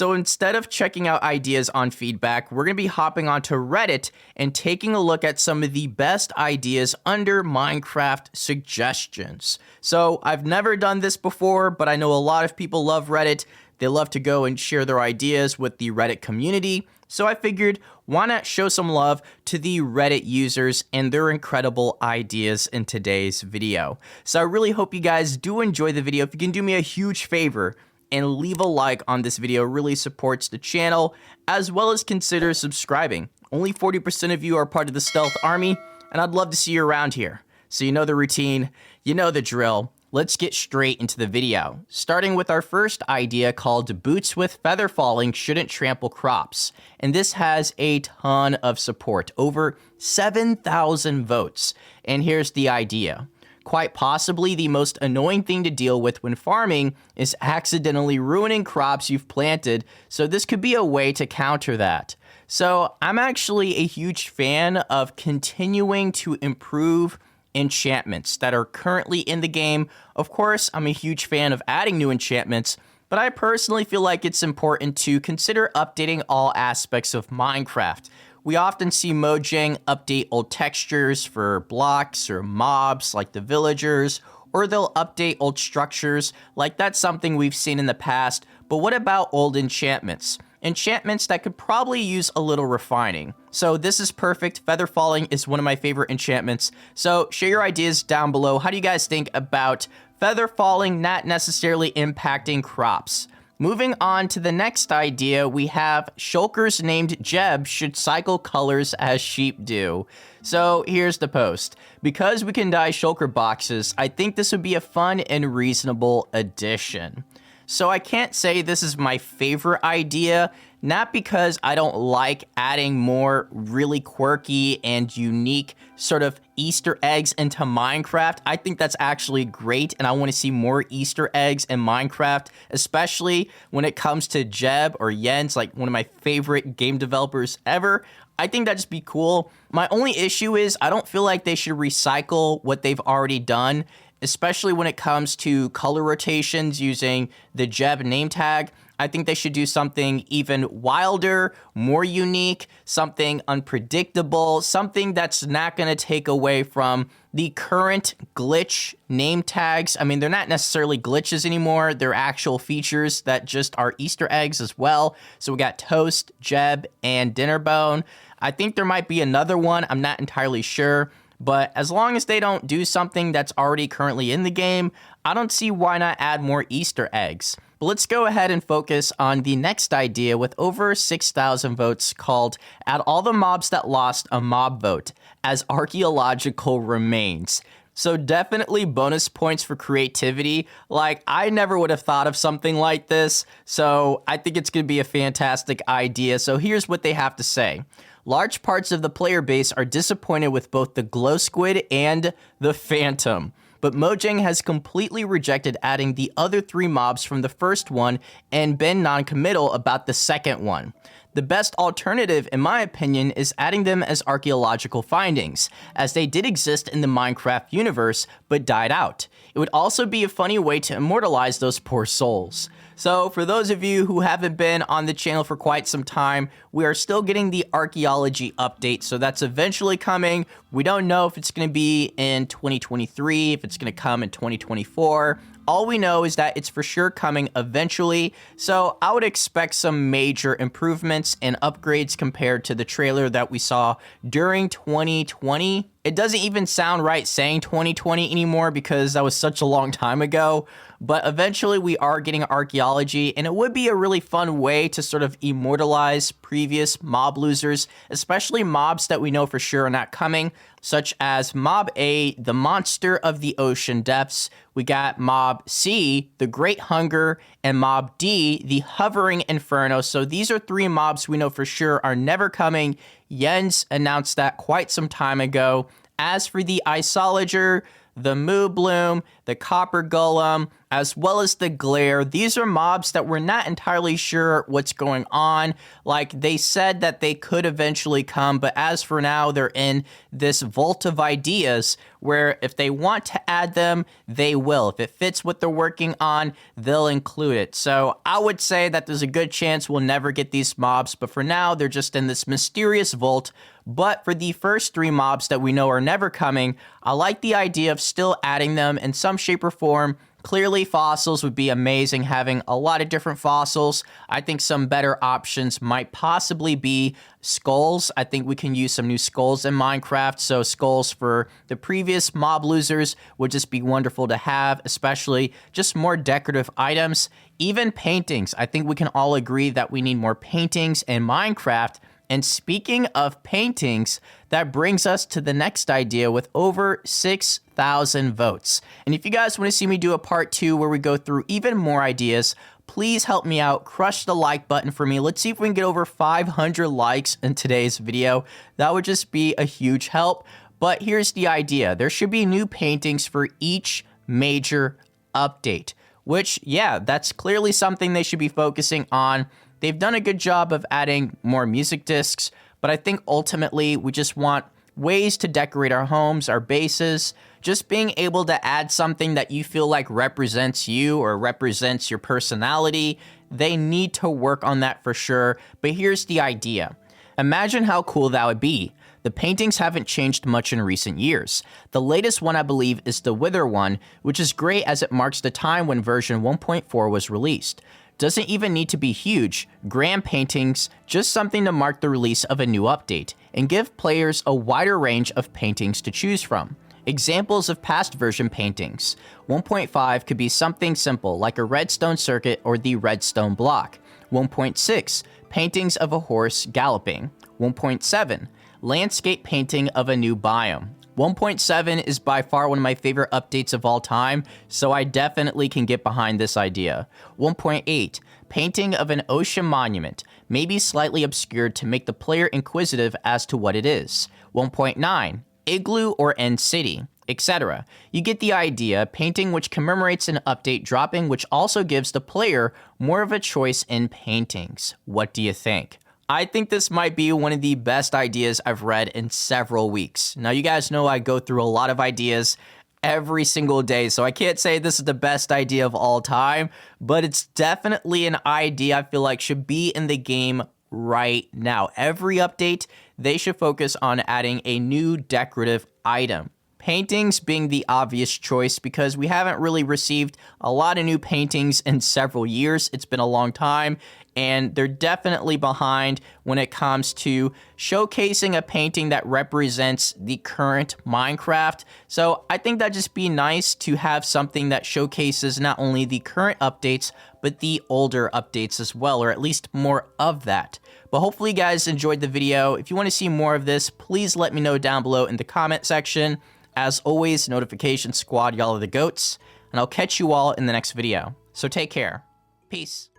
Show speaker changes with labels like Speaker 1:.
Speaker 1: So instead of checking out ideas on feedback, we're going to be hopping onto Reddit and taking a look at some of the best ideas under Minecraft suggestions. So I've never done this before, but I know a lot of people love Reddit. They love to go and share their ideas with the Reddit community. So I figured, why not show some love to the Reddit users and their incredible ideas in today's video. So I really hope you guys do enjoy the video. If you can do me a huge favor and leave a like on this video, really supports the channel, as well as consider subscribing. Only 40% of you are part of the Stealth Army, and I'd love to see you around here. So you know the routine, you know the drill. Let's get straight into the video, starting with our first idea called Boots with Feather Falling Shouldn't Trample Crops. And this has a ton of support, over 7,000 votes. And here's the idea. Quite possibly the most annoying thing to deal with when farming is accidentally ruining crops you've planted, so this could be a way to counter that. So I'm actually a huge fan of continuing to improve enchantments that are currently in the game. Of course, I'm a huge fan of adding new enchantments, but I personally feel like it's important to consider updating all aspects of Minecraft. We often see Mojang update old textures for blocks or mobs like the villagers, or they'll update old structures, like that's something we've seen in the past. But what about old enchantments? Enchantments that could probably use a little refining. So this is perfect. Feather Falling is one of my favorite enchantments. So share your ideas down below. How do you guys think about Feather Falling not necessarily impacting crops? Moving on to the next idea, we have shulkers named Jeb should cycle colors as sheep do. So here's the post. Because we can dye shulker boxes, I think this would be a fun and reasonable addition. So I can't say this is my favorite idea, not because I don't like adding more really quirky and unique sort of Easter eggs into Minecraft. I think that's actually great, and I want to see more Easter eggs in Minecraft, especially when it comes to Jeb or Jens, like one of my favorite game developers ever. I think that'd just be cool. My only issue is I don't feel like they should recycle what they've already done, especially when it comes to color rotations using the Jeb name tag. I think they should do something even wilder, more unique, something unpredictable, something that's not going to take away from the current glitch name tags. I mean, they're not necessarily glitches anymore. They're actual features that just are Easter eggs as well. So we got Toast, Jeb, and Dinnerbone. I think there might be another one. I'm not entirely sure. But as long as they don't do something that's already currently in the game, I don't see why not add more Easter eggs. But let's go ahead and focus on the next idea with over 6,000 votes called Add All the Mobs That Lost a Mob Vote as Archeological Remains. So definitely bonus points for creativity. Like, I never would have thought of something like this. So I think it's going to be a fantastic idea. So here's what they have to say. Large parts of the player base are disappointed with both the Glow Squid and the Phantom, but Mojang has completely rejected adding the other three mobs from the first one and been non-committal about the second one. The best alternative, in my opinion, is adding them as archaeological findings, as they did exist in the Minecraft universe, but died out. It would also be a funny way to immortalize those poor souls. So for those of you who haven't been on the channel for quite some time, we are still getting the archaeology update, so that's eventually coming. We don't know if it's going to be in 2023, if it's going to come in 2024. All we know is that it's for sure coming eventually, so I would expect some major improvements and upgrades compared to the trailer that we saw during 2020. It doesn't even sound right saying 2020 anymore because that was such a long time ago, but eventually we are getting archaeology, and it would be a really fun way to sort of immortalize previous mob losers, especially mobs that we know for sure are not coming, such as Mob A, the Monster of the Ocean Depths. We got Mob C, the Great Hunger, and Mob D, the Hovering Inferno. So these are three mobs we know for sure are never coming. Jens announced that quite some time ago. As for the Isolager, the Moo Bloom, the copper golem, as well as the glare. These are mobs that we're not entirely sure what's going on. Like, they said that they could eventually come, but as for now, they're in this vault of ideas where if they want to add them, they will. If it fits what they're working on, they'll include it. So I would say that there's a good chance we'll never get these mobs, but for now, they're just in this mysterious vault. But for the first 3 mobs that we know are never coming, I like the idea of still adding them in some shape or form. Clearly, fossils would be amazing, having a lot of different fossils. I think some better options might possibly be skulls. I think we can use some new skulls in Minecraft, so skulls for the previous mob losers would just be wonderful to have, especially just more decorative items. Even paintings. I think we can all agree that we need more paintings in Minecraft. And speaking of paintings, that brings us to the next idea with over 6,000 votes. And if you guys want to see me do a part 2 where we go through even more ideas, please help me out. Crush the like button for me. Let's see if we can get over 500 likes in today's video. That would just be a huge help. But here's the idea. There should be new paintings for each major update, which, yeah, that's clearly something they should be focusing on. They've done a good job of adding more music discs, but I think ultimately we just want ways to decorate our homes, our bases, just being able to add something that you feel like represents you or represents your personality. They need to work on that for sure, but here's the idea. Imagine how cool that would be. The paintings haven't changed much in recent years. The latest one, I believe, is the Wither one, which is great as it marks the time when version 1.4 was released. Doesn't even need to be huge, grand paintings, just something to mark the release of a new update, and give players a wider range of paintings to choose from. Examples of past version paintings. 1.5 could be something simple like a redstone circuit or the redstone block. 1.6, paintings of a horse galloping. 1.7, landscape painting of a new biome. 1.7 is by far one of my favorite updates of all time, so I definitely can get behind this idea. 1.8, painting of an ocean monument, maybe slightly obscured to make the player inquisitive as to what it is. 1.9, igloo or end city, etc. You get the idea, painting which commemorates an update dropping, which also gives the player more of a choice in paintings. What do you think? I think this might be one of the best ideas I've read in several weeks. Now, you guys know I go through a lot of ideas every single day, so I can't say this is the best idea of all time, but it's definitely an idea I feel like should be in the game right now. Every update, they should focus on adding a new decorative item. Paintings being the obvious choice because we haven't really received a lot of new paintings in several years. It's been a long time, and they're definitely behind when it comes to showcasing a painting that represents the current Minecraft. So I think that'd just be nice to have something that showcases not only the current updates, but the older updates as well, or at least more of that. But hopefully you guys enjoyed the video. If you want to see more of this, please let me know down below in the comment section. As always, Notification Squad, y'all are the goats, and I'll catch you all in the next video. So take care. Peace.